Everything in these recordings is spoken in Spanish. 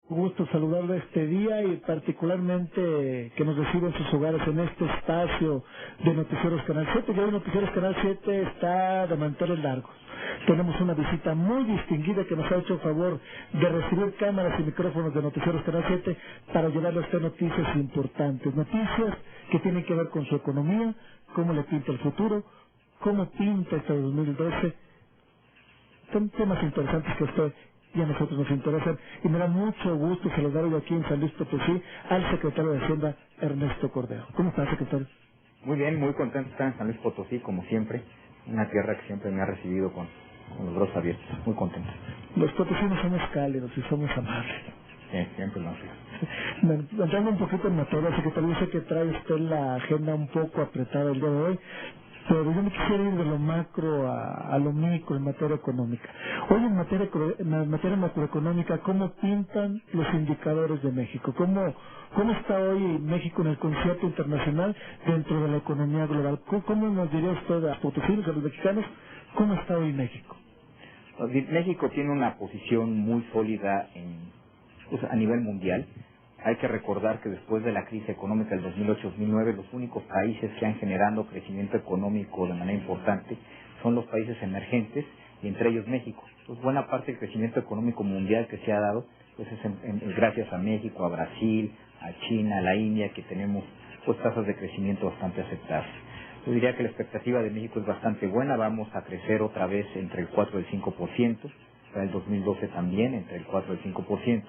Gusto saludarle este día y particularmente que nos reciban sus hogares en este espacio de Noticieros Canal 7. Ya hoy Noticieros Canal 7 está de manteles largos. Tenemos una visita muy distinguida que nos ha hecho el favor de recibir cámaras y micrófonos de Noticieros Canal 7 para llevarle a usted noticias importantes, noticias que tienen que ver con su economía, cómo le pinta el futuro, cómo pinta este 2012. Son temas interesantes que a usted y a nosotros nos interesan, y me da mucho gusto saludar hoy aquí en San Luis Potosí al secretario de Hacienda, Ernesto Cordero. ¿Cómo está, secretario? Muy bien, muy contento de estar en San Luis Potosí, como siempre, una tierra que siempre me ha recibido con los brazos abiertos. Muy contento. Los potosinos somos cálidos y somos amables. Sí, siempre lo han sido. Entrando un poquito en materia, secretario, yo sé que trae usted la agenda un poco apretada el día de hoy, pero yo me quisiera ir de lo macro a lo micro en materia económica. Hoy en materia macroeconómica, ¿cómo pintan los indicadores de México? ¿Cómo está hoy México en el concierto internacional dentro de la economía global? ¿Cómo nos diría usted a los potosinos, a los mexicanos, cómo está hoy México? México tiene una posición muy sólida a nivel mundial. Hay que recordar que después de la crisis económica del 2008-2009, los únicos países que han generado crecimiento económico de manera importante son los países emergentes, y entre ellos México. Pues buena parte del crecimiento económico mundial que se ha dado pues es gracias a México, a Brasil, a China, a la India, que tenemos pues tasas de crecimiento bastante aceptables. Yo diría que la expectativa de México es bastante buena. Vamos a crecer otra vez entre el 4 y el 5%, para el 2012 también entre el 4 y el 5%,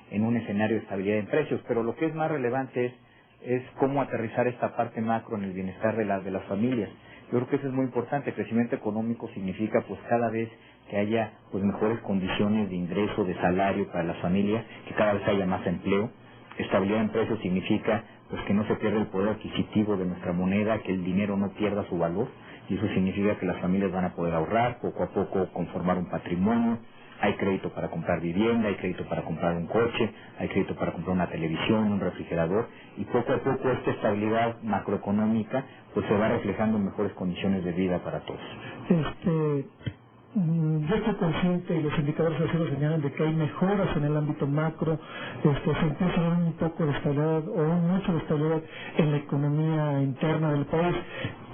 en un escenario de estabilidad en precios. Pero lo que es más relevante es cómo aterrizar esta parte macro en el bienestar de las familias. Yo creo que eso es muy importante. El crecimiento económico significa pues cada vez que haya pues mejores condiciones de ingreso, de salario para las familias, que cada vez haya más empleo. Estabilidad en precios significa pues que no se pierda el poder adquisitivo de nuestra moneda, que el dinero no pierda su valor, y eso significa que las familias van a poder ahorrar, poco a poco conformar un patrimonio. Hay crédito para comprar vivienda, hay crédito para comprar un coche, hay crédito para comprar una televisión, un refrigerador, y poco a poco esta estabilidad macroeconómica pues se va reflejando en mejores condiciones de vida para todos. Yo estoy consciente, y los indicadores así lo señalan, de que hay mejoras en el ámbito macro, se empieza a ver un poco de estabilidad o mucho de estabilidad en la economía interna del país,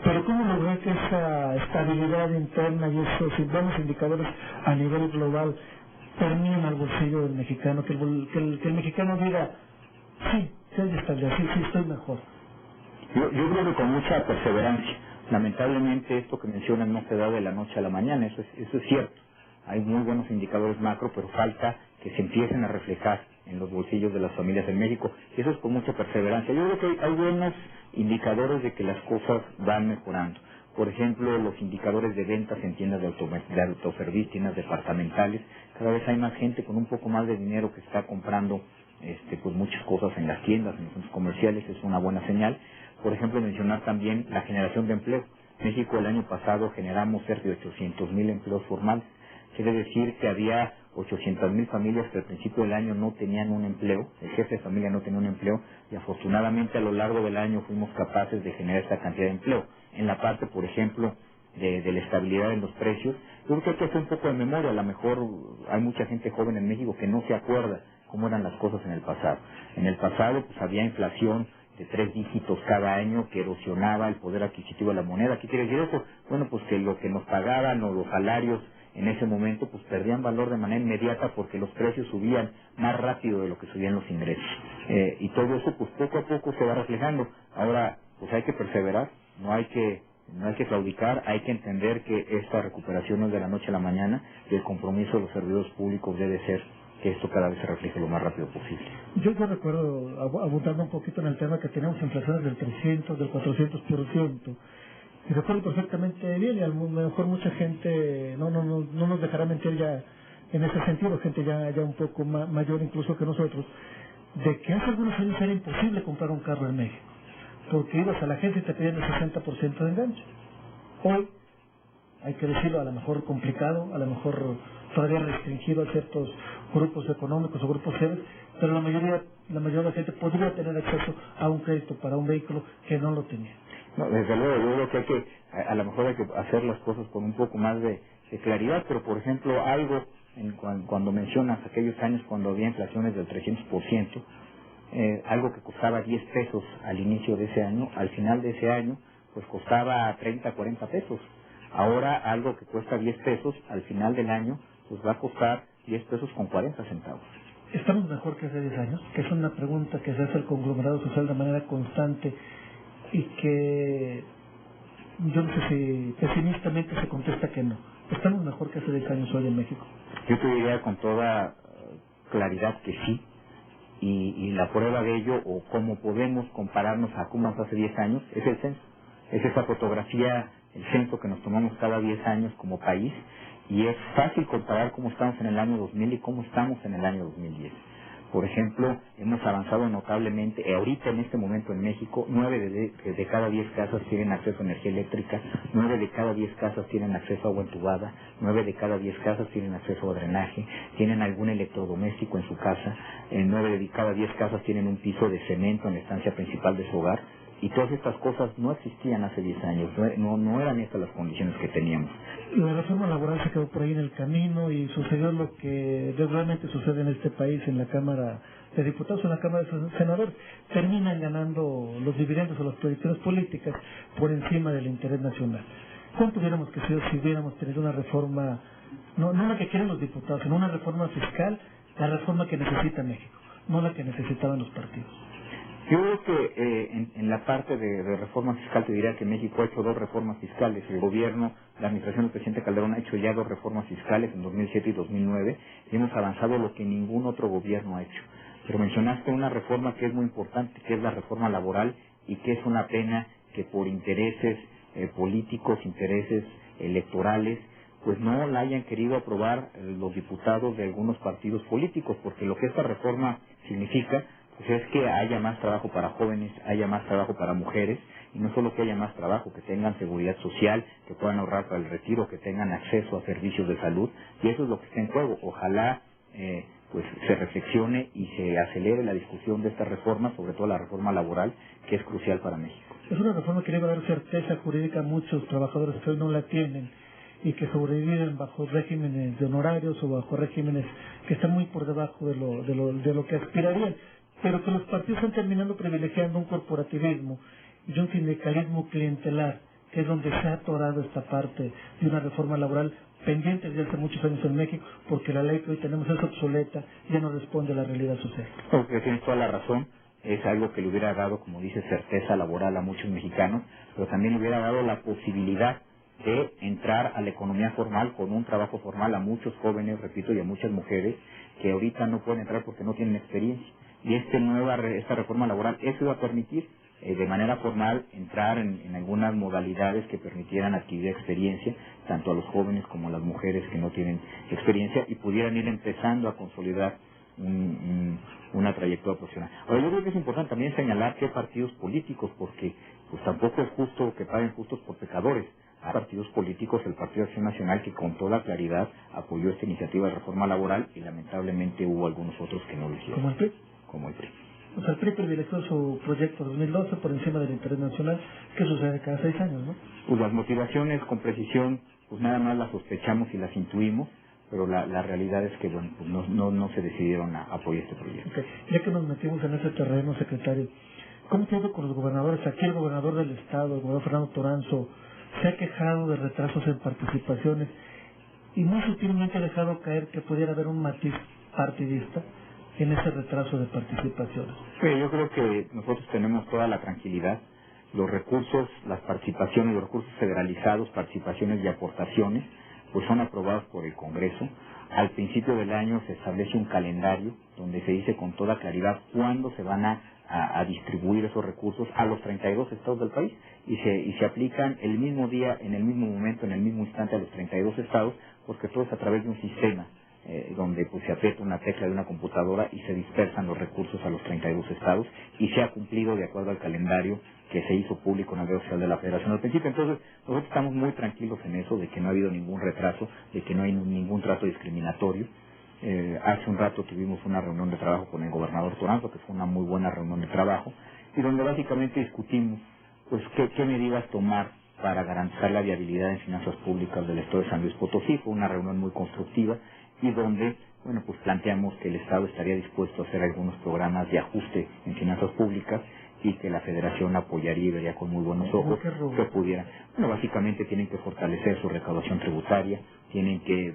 pero ¿cómo lograr que esa estabilidad interna y esos buenos indicadores a nivel global permeen al bolsillo del mexicano, que el mexicano diga, sí hay estabilidad, sí estoy mejor? Yo creo que con mucha perseverancia. Lamentablemente esto que mencionan no se da de la noche a la mañana, eso es cierto. Hay muy buenos indicadores macro, pero falta que se empiecen a reflejar en los bolsillos de las familias en México. Y eso es con mucha perseverancia. Yo creo que hay buenos indicadores de que las cosas van mejorando. Por ejemplo, los indicadores de ventas en tiendas de autoservicio, tiendas departamentales. Cada vez hay más gente con un poco más de dinero que está comprando pues muchas cosas en las tiendas, en los centros comerciales. Es una buena señal. Por ejemplo, mencionar también la generación de empleo. México el año pasado generamos cerca de 800,000 empleos formales. Quiere decir que había 800,000 familias que al principio del año no tenían un empleo, el jefe de familia no tenía un empleo, y afortunadamente a lo largo del año fuimos capaces de generar esta cantidad de empleo. En la parte, por ejemplo, de la estabilidad en los precios, yo creo que hay que hacer un poco de memoria. A lo mejor hay mucha gente joven en México que no se acuerda cómo eran las cosas en el pasado. En el pasado pues había inflación de 3 dígitos cada año que erosionaba el poder adquisitivo de la moneda. ¿Qué quiere decir eso? Bueno, pues que lo que nos pagaban o los salarios en ese momento pues perdían valor de manera inmediata porque los precios subían más rápido de lo que subían los ingresos. Y todo eso pues poco a poco se va reflejando. Ahora pues hay que perseverar, no hay que claudicar, hay que entender que esta recuperación no es de la noche a la mañana, y el compromiso de los servidores públicos debe ser que esto cada vez se refleje lo más rápido posible. Yo recuerdo, abundando un poquito en el tema, que teníamos inflaciones del 300, del 400%, y recuerdo perfectamente bien, y a lo mejor mucha gente no nos dejará mentir ya en ese sentido, gente ya un poco mayor incluso que nosotros, de que hace algunos años era imposible comprar un carro en México, porque ibas a la agencia y te pedían el 60% de enganche. Hoy, hay que decirlo, a lo mejor complicado, a lo mejor todavía restringido a ciertos grupos económicos o grupos seres, pero la mayoría de la gente podría tener acceso a un crédito para un vehículo que no lo tenía. No, desde luego, yo creo que a lo mejor hay que hacer las cosas con un poco más de claridad, pero por ejemplo algo cuando mencionas aquellos años cuando había inflaciones del 300%, algo que costaba 10 pesos al inicio de ese año, al final de ese año, pues costaba 30, 40 pesos. Ahora algo que cuesta 10 pesos, al final del año, pues va a costar 10 pesos con 40 centavos. ¿Estamos mejor que hace 10 años? Que es una pregunta que se hace el conglomerado social de manera constante y que yo no sé si pesimistamente se contesta que no. ¿Estamos mejor que hace 10 años hoy en México? Yo te diría con toda claridad que sí. Y la prueba de ello, o cómo podemos compararnos a cómo nos hace 10 años, es el censo. Es esa fotografía, el censo que nos tomamos cada 10 años como país, y es fácil comparar cómo estamos en el año 2000 y cómo estamos en el año 2010. Por ejemplo, hemos avanzado notablemente, ahorita en este momento en México, 9 de cada 10 casas tienen acceso a energía eléctrica, 9 de cada 10 casas tienen acceso a agua entubada, 9 de cada 10 casas tienen acceso a drenaje, tienen algún electrodoméstico en su casa, 9 de cada 10 casas tienen un piso de cemento en la estancia principal de su hogar, y todas estas cosas no existían hace 10 años, no eran estas las condiciones que teníamos. La reforma laboral se quedó por ahí en el camino y sucedió lo que regularmente sucede en este país, en la Cámara de Diputados, en la Cámara de Senadores. Terminan ganando los dividendos o las proyecciones políticas por encima del interés nacional. ¿Cuánto hubiéramos crecido si hubiéramos tenido una reforma, no la que quieren los diputados, sino una reforma fiscal, la reforma que necesita México, no la que necesitaban los partidos? Yo creo que en la parte de reforma fiscal te diría que México ha hecho 2 reformas fiscales. El gobierno, la administración del presidente Calderón ha hecho ya 2 reformas fiscales en 2007 y 2009 y hemos avanzado lo que ningún otro gobierno ha hecho. Pero mencionaste una reforma que es muy importante, que es la reforma laboral, y que es una pena que por intereses políticos, intereses electorales, pues no la hayan querido aprobar los diputados de algunos partidos políticos, porque lo que esta reforma significa pues es que haya más trabajo para jóvenes, haya más trabajo para mujeres, y no solo que haya más trabajo, que tengan seguridad social, que puedan ahorrar para el retiro, que tengan acceso a servicios de salud, y eso es lo que está en juego. Ojalá pues se reflexione y se acelere la discusión de esta reforma, sobre todo la reforma laboral, que es crucial para México. Es una reforma que le va a dar certeza jurídica a muchos trabajadores que hoy no la tienen y que sobreviven bajo regímenes de honorarios o bajo regímenes que están muy por debajo de lo que aspirarían, pero que los partidos están terminando privilegiando un corporativismo y un sindicalismo clientelar, que es donde se ha atorado esta parte de una reforma laboral pendiente desde hace muchos años en México, porque la ley que hoy tenemos es obsoleta, ya no responde a la realidad social. Porque tienes toda la razón, es algo que le hubiera dado, como dice, certeza laboral a muchos mexicanos, pero también le hubiera dado la posibilidad de entrar a la economía formal con un trabajo formal a muchos jóvenes, repito, y a muchas mujeres que ahorita no pueden entrar porque no tienen experiencia. Y esta reforma laboral, eso iba a permitir de manera formal entrar en algunas modalidades que permitieran adquirir experiencia, tanto a los jóvenes como a las mujeres que no tienen experiencia, y pudieran ir empezando a consolidar una trayectoria profesional. Ahora, yo creo que es importante también señalar que hay partidos políticos, porque pues tampoco es justo que paguen justos por pecadores. Hay partidos políticos, el Partido de Acción Nacional, que con toda claridad apoyó esta iniciativa de reforma laboral, y lamentablemente hubo algunos otros que no lo hicieron. ¿Como el PRI? Como el PRI. O sea, el PRI privilegió su proyecto 2012 por encima del interés nacional, que sucede cada 6 años, ¿no? Pues las motivaciones, con precisión, pues nada más las sospechamos y las intuimos, pero la realidad es que bueno, pues no se decidieron a apoyar este proyecto. Okay. Ya que nos metimos en ese terreno, secretario, ¿cómo te ha ido con los gobernadores? Aquí el gobernador del estado, el gobernador Fernando Toranzo, se ha quejado de retrasos en participaciones y muy sutilmente ha dejado caer que pudiera haber un matiz partidista en ese retraso de participaciones. Sí, yo creo que nosotros tenemos toda la tranquilidad. Los recursos, las participaciones, los recursos federalizados, participaciones y aportaciones, pues son aprobados por el Congreso. Al principio del año se establece un calendario donde se dice con toda claridad cuándo se van a distribuir esos recursos a los 32 estados del país, y se aplican el mismo día, en el mismo momento, en el mismo instante a los 32 estados, porque todo es a través de un sistema donde pues se aprieta una tecla de una computadora y se dispersan los recursos a los 32 estados, y se ha cumplido de acuerdo al calendario que se hizo público en la red oficial de la Federación al principio. Entonces, nosotros estamos muy tranquilos en eso, de que no ha habido ningún retraso, de que no hay ningún trato discriminatorio. Hace un rato tuvimos una reunión de trabajo con el gobernador Toranzo, que fue una muy buena reunión de trabajo, y donde básicamente discutimos pues qué medidas tomar para garantizar la viabilidad en finanzas públicas del estado de San Luis Potosí. Fue una reunión muy constructiva, y donde, bueno, pues planteamos que el Estado estaría dispuesto a hacer algunos programas de ajuste en finanzas públicas y que la Federación apoyaría y vería con muy buenos ojos que pudiera. Bueno, básicamente tienen que fortalecer su recaudación tributaria, tienen que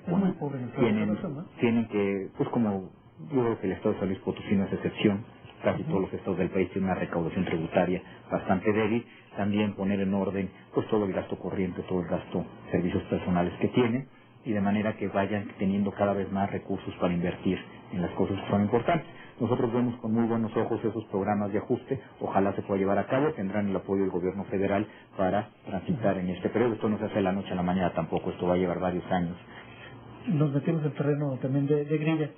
pues como yo creo que el Estado de San Luis Potosí no es excepción, casi todos los estados del país tienen una recaudación tributaria bastante débil, también poner en orden pues todo el gasto corriente, todo el gasto de servicios personales que tienen, y de manera que vayan teniendo cada vez más recursos para invertir en las cosas que son importantes. Nosotros vemos con muy buenos ojos esos programas de ajuste, ojalá se pueda llevar a cabo, tendrán el apoyo del gobierno federal para transitar en este periodo. Esto no se hace de la noche a la mañana tampoco, esto va a llevar varios años. Nos metimos en terreno también de grilla.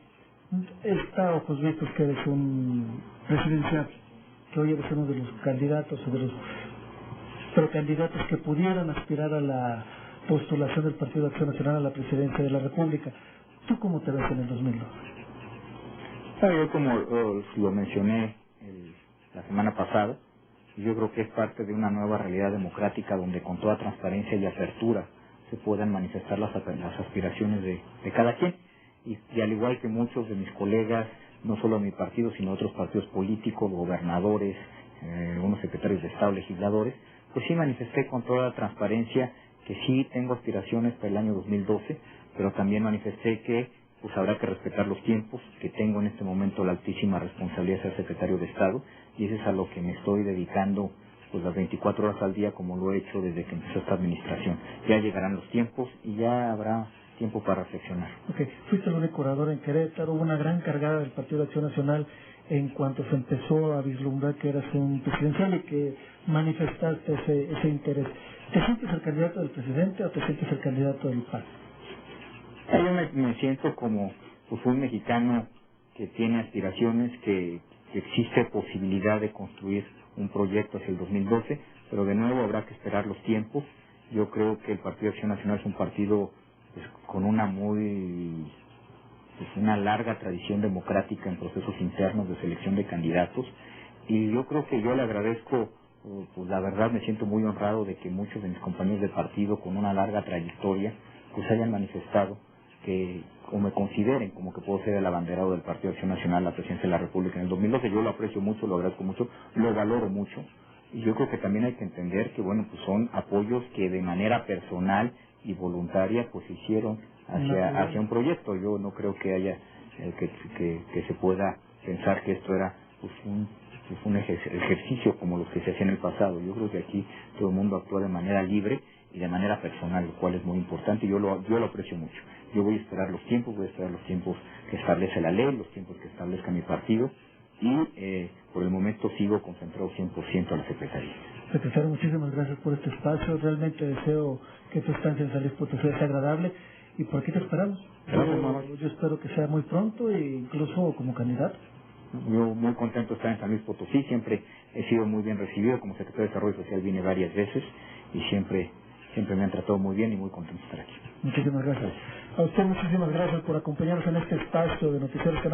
Está ojos vistos que eres un presidencial, que hoy eres uno de los candidatos o de los precandidatos que pudieran aspirar a la postulación del Partido de Acción Nacional a la presidencia de la República. ¿Tú cómo te ves en el 2002? Yo como lo mencioné la semana pasada, yo creo que es parte de una nueva realidad democrática donde con toda transparencia y apertura se puedan manifestar las aspiraciones de cada quien. Y al igual que muchos de mis colegas, no solo de mi partido, sino de otros partidos políticos, gobernadores, algunos secretarios de Estado, legisladores, pues sí manifesté con toda transparencia que sí tengo aspiraciones para el año 2012, pero también manifesté que pues habrá que respetar los tiempos, que tengo en este momento la altísima responsabilidad de ser secretario de Estado, y eso es a lo que me estoy dedicando pues las 24 horas al día, como lo he hecho desde que empezó esta administración. Ya llegarán los tiempos y ya habrá tiempo para reflexionar. Fuiste el único orador en Querétaro, hubo una gran cargada del Partido de Acción Nacional en cuanto se empezó a vislumbrar que eras un presidencial y que manifestaste ese interés. ¿Te sientes el candidato del presidente o te sientes el candidato del PAN? Yo me siento como pues, un mexicano que tiene aspiraciones, que existe posibilidad de construir un proyecto hacia el 2012, pero de nuevo habrá que esperar los tiempos. Yo creo que el Partido de Acción Nacional es un partido pues, con una una larga tradición democrática en procesos internos de selección de candidatos, y yo creo que yo le agradezco, pues la verdad me siento muy honrado de que muchos de mis compañeros de partido con una larga trayectoria pues hayan manifestado que o me consideren como que puedo ser el abanderado del Partido de Acción Nacional a la presidencia de la República en el 2012. Yo lo aprecio mucho, lo agradezco mucho, lo valoro mucho, y yo creo que también hay que entender que bueno pues son apoyos que de manera personal y voluntaria pues se hicieron hacia un proyecto. Yo no creo que haya que se pueda pensar que esto era pues un ejercicio como los que se hacían en el pasado. Yo creo que aquí todo el mundo actúa de manera libre y de manera personal, lo cual es muy importante, y yo lo aprecio mucho. Yo voy a esperar los tiempos que establece la ley, los tiempos que establezca mi partido, y por el momento sigo concentrado 100% a la Secretaría. Secretario, muchísimas gracias por este espacio. Realmente deseo que tu estancia en San Luis Potosí sea agradable, y por aquí te esperamos. Yo espero que sea muy pronto e incluso como candidato. Yo muy contento de estar en San Luis Potosí, siempre he sido muy bien recibido, como secretario de Desarrollo Social vine varias veces y siempre me han tratado muy bien y muy contento de estar aquí. Muchísimas gracias. A usted muchísimas gracias por acompañarnos en este espacio de Noticieros Canal